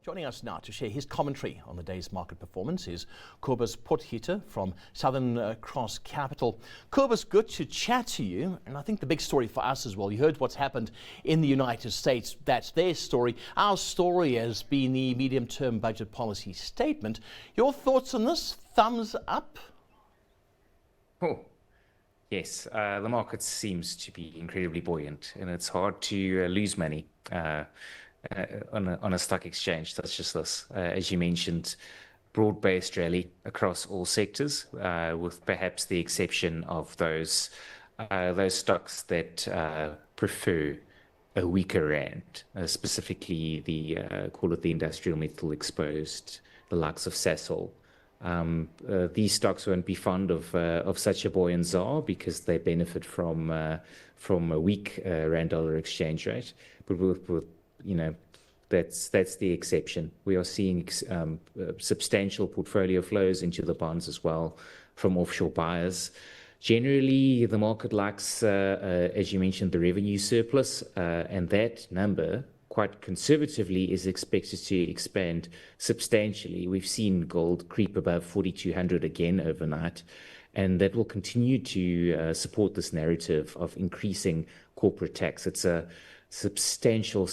Joining us now to share his commentary on the day's market performance is Cobus Potgieter from Southern Cross Capital. Cobus, good to chat to you. And I think the big story for us as well, you heard what's happened in the United States. That's their story. Our story has been the medium-term budget policy statement. Your thoughts on this? Thumbs up? Oh, yes. The market seems to be incredibly buoyant, and it's hard to lose money on a stock exchange such as this. As you mentioned, broad-based rally across all sectors, with perhaps the exception of those stocks that prefer a weaker rand, specifically call it the industrial metal exposed, the likes of Sasol. These stocks won't be fond of such a buoyant ZAR because they benefit from a weak rand dollar exchange rate. But that's the exception. We are seeing substantial portfolio flows into the bonds as well from offshore buyers. Generally, the market likes, as you mentioned, the revenue surplus, and that number, quite conservatively, is expected to expand substantially. We've seen gold creep above 4,200 again overnight, and that will continue to support this narrative of increasing corporate tax. It's a substantial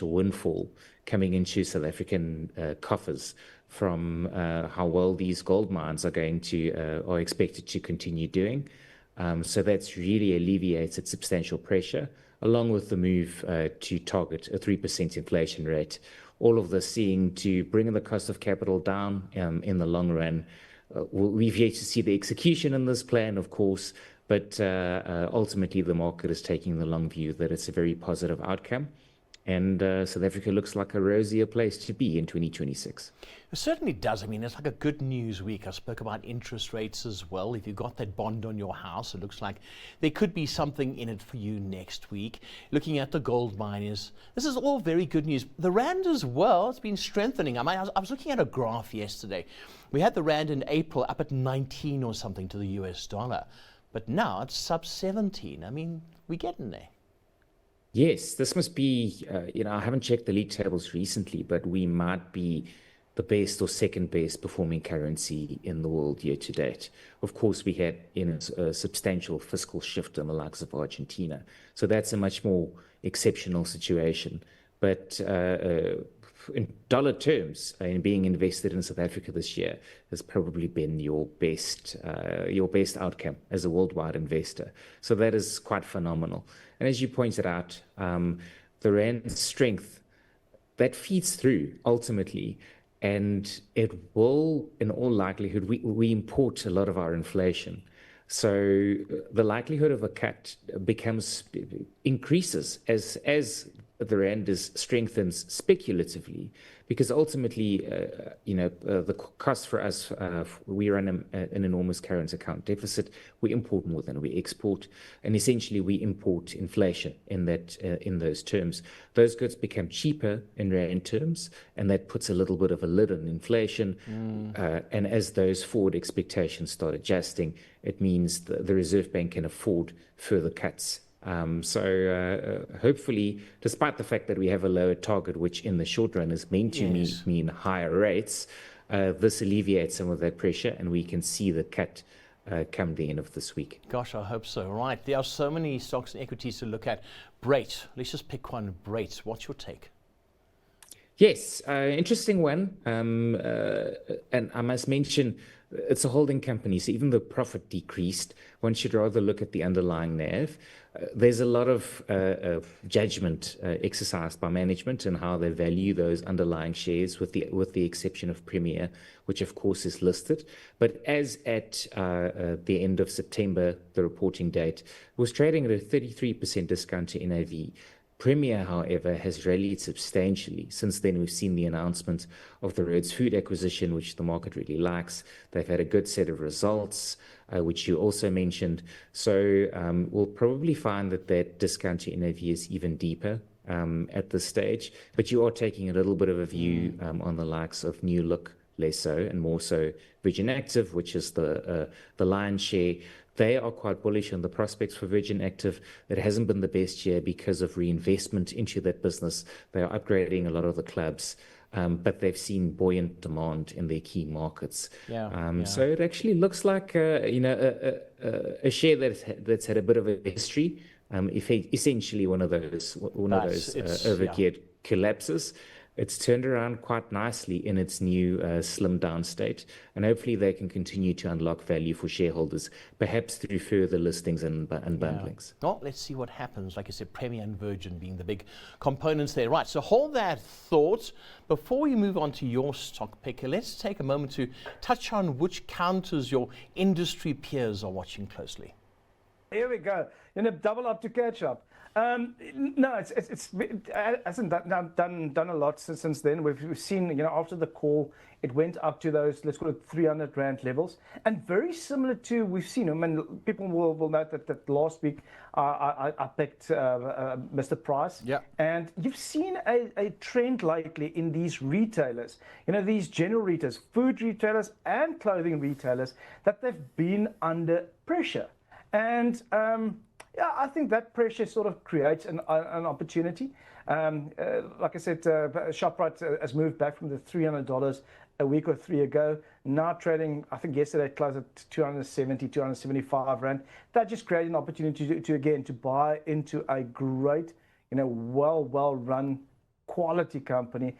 windfall coming into South African coffers from how well these gold mines are expected to continue doing. So that's really alleviated substantial pressure, along with the move to target a 3% inflation rate. All of this seeing to bring the cost of capital down in the long run. We've yet to see the execution in this plan, of course, but ultimately the market is taking the long view that it's a very positive outcome. And South Africa looks like a rosier place to be in 2026. It certainly does. I mean, it's like a good news week. I spoke about interest rates as well. If you've got that bond on your house, it looks like there could be something in it for you next week. Looking at the gold miners, this is all very good news. The rand as well, it's been strengthening. I was looking at a graph yesterday. We had the rand in April up at 19 or something to the US dollar, but now it's sub 17. I mean, we're getting there. Yes, this must be, I haven't checked the league tables recently, but we might be the best or second best performing currency in the world year to date. Of course, we had a substantial fiscal shift in the likes of Argentina. So that's a much more exceptional situation. But in dollar terms, in being invested in South Africa this year has probably been your best outcome as a worldwide investor. So that is quite phenomenal. And as you pointed out, the rand's strength, that feeds through ultimately, and it will, in all likelihood, we import a lot of our inflation. So the likelihood of a cut increases as the rand strengthens speculatively, because ultimately, the cost for us, we run an enormous current account deficit. We import more than we export, and essentially we import inflation in those terms. Those goods become cheaper in rand terms, and that puts a little bit of a lid on inflation. And as those forward expectations start adjusting, it means the Reserve Bank can afford further cuts. So hopefully, despite the fact that we have a lower target, which in the short run is meant to mean higher rates, this alleviates some of that pressure, and we can see the cut come the end of this week. Gosh, I hope so. Right, there are so many stocks and equities to look at. Brait, let's just pick one. Brait, what's your take? Yes, interesting one. And I must mention, it's a holding company, so even though profit decreased, one should rather look at the underlying NAV. There's a lot of judgment exercised by management and how they value those underlying shares, with the exception of Premier, which of course is listed. But as at the end of September, the reporting date, was trading at a 33% discount to NAV. Premier, however, has rallied substantially. Since then, we've seen the announcement of the Rhodes Food acquisition, which the market really likes. They've had a good set of results, which you also mentioned. So we'll probably find that discount to NAV is even deeper at this stage. But you are taking a little bit of a view on the likes of New Look, less so, and more so Virgin Active, which is the lion's share. They are quite bullish on the prospects for Virgin Active. It hasn't been the best year because of reinvestment into that business. They are upgrading a lot of the clubs. but they've seen buoyant demand in their key markets. Yeah. So it actually looks like a share that's had a bit of a history. Essentially one of those overgeared collapses. It's turned around quite nicely in its new slimmed down state, and hopefully they can continue to unlock value for shareholders, perhaps through further listings and bundlings. Well, let's see what happens. Like I said, Premier and Virgin being the big components there. Right, so hold that thought. Before we move on to your stock pick, let's take a moment to touch on which counters your industry peers are watching closely. Here we go. Double up to catch up. No, it hasn't done a lot since then. We've seen, after the call, it went up to those, let's call it 300 Rand levels. And very similar to, we've seen, people will note that last week I picked Mr. Price. Yeah. And you've seen a trend lately in these retailers, these general retailers, food retailers and clothing retailers, that they've been under pressure. And I think that pressure sort of creates an opportunity. Like I said, Shoprite has moved back from the $300 a week or three ago. Now trading, I think yesterday it closed at 270, 275 Rand. That just created an opportunity to buy into a great, well-run quality company.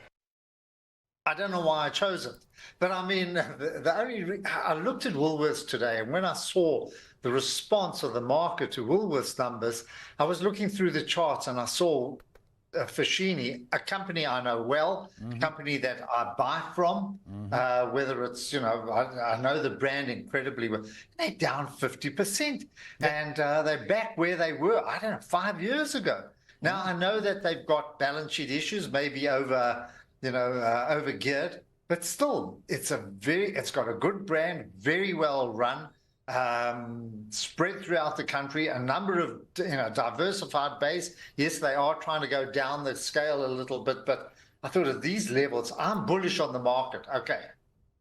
I don't know why I chose it, but I mean, I looked at Woolworths today, and when I saw the response of the market to Woolworths numbers, I was looking through the charts and I saw Foschini, a company I know well, a company that I buy from, whether it's, I know the brand incredibly well. They're down 50%, and they're back where they were, I don't know, 5 years ago. Now, I know that they've got balance sheet issues, maybe overgeared, but still, it's got a good brand, very well run, spread throughout the country, a number of diversified base. Yes, they are trying to go down the scale a little bit, but I thought at these levels, I'm bullish on the market. Okay,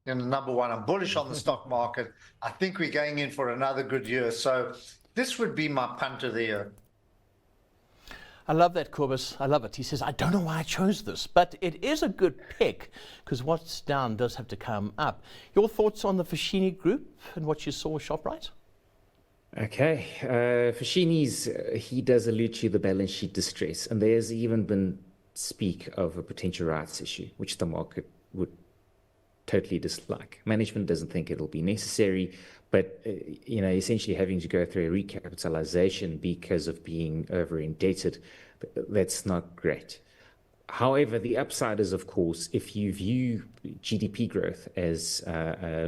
number one, I'm bullish on the stock market. I think we're going in for another good year. So this would be my punt of the year. I love that, Cobus. I love it. He says, I don't know why I chose this, but it is a good pick because what's down does have to come up. Your thoughts on the Foschini Group and what you saw with Shoprite? Okay. Foschini's, he does allude to the balance sheet distress, and there's even been speak of a potential rights issue, which the market would totally dislike. Management doesn't think it'll be necessary, but essentially having to go through a recapitalization because of being over indebted, that's not great. However, the upside is, of course, if you view GDP growth as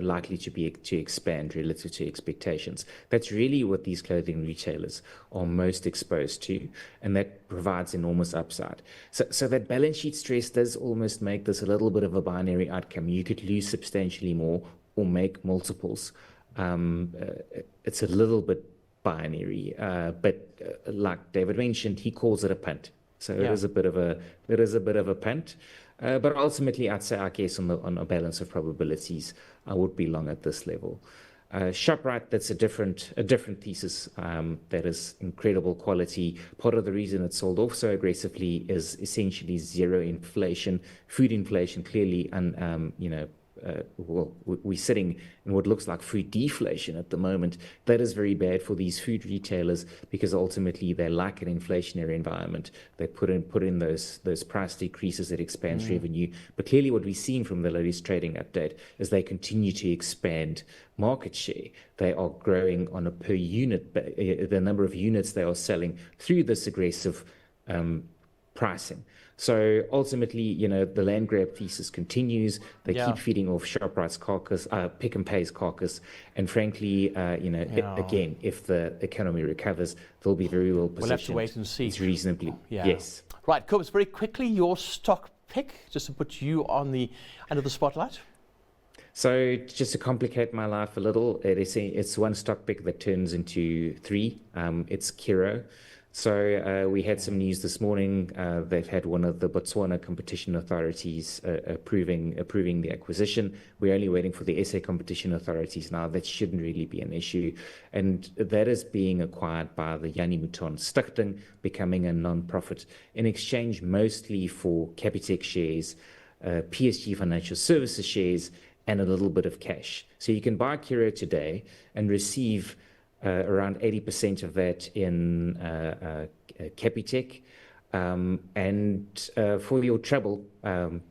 likely to expand relative to expectations, that's really what these clothing retailers are most exposed to, and that provides enormous upside. So that balance sheet stress does almost make this a little bit of a binary outcome. You could lose substantially more or make multiples. It's a little bit binary, but like David mentioned, he calls it a punt. So it is a bit of a punt, but ultimately I'd say, I guess, on a balance of probabilities, I would be long at this level. Shoprite, that's a different thesis. That is incredible quality. Part of the reason it sold off so aggressively is essentially zero inflation, food inflation clearly, and we're sitting in what looks like food deflation at the moment. That is very bad for these food retailers because ultimately they like an inflationary environment. They put in those price decreases that expands revenue. But clearly what we've seen from the latest trading update is they continue to expand market share. They are growing on a per unit, the number of units they are selling through this aggressive pricing. So ultimately, the land grab thesis continues. They keep feeding off Shoprite's carcass, Pick n Pay's carcass, and frankly, again, if the economy recovers, they'll be very well positioned. We'll have to wait and see. It's reasonably, yes. Right, Cobus, very quickly, your stock pick, just to put you under the spotlight. So just to complicate my life a little, it's one stock pick that turns into three. It's Curro. So we had some news this morning. They've had one of the Botswana competition authorities approving the acquisition. We're only waiting for the SA competition authorities now. That shouldn't really be an issue. And that is being acquired by the Jannie Mouton Stichting, becoming a non-profit in exchange mostly for Capitec shares, PSG Financial Services shares, and a little bit of cash. So you can buy Curro today and receive around 80% of that in Capitec, and for your trouble, and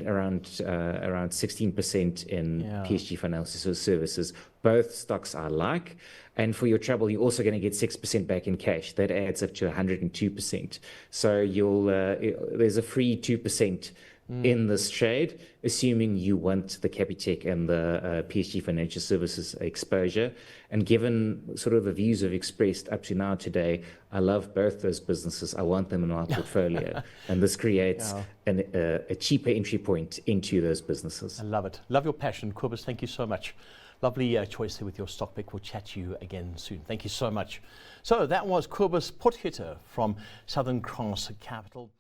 around 16% in PSG Financial Services. Both stocks I like. And for your trouble, you're also going to get 6% back in cash. That adds up to 102%. So you'll there's a free 2% in this trade, assuming you want the Capitec and the PSG Financial Services exposure. And given sort of the views I've expressed up to now today, I love both those businesses. I want them in my portfolio. And this creates a cheaper entry point into those businesses. I love it. Love your passion, Cobus. Thank you so much. Lovely choice there with your stock pick. We'll chat to you again soon. Thank you so much. So that was Cobus Potgieter from Southern Cross Capital.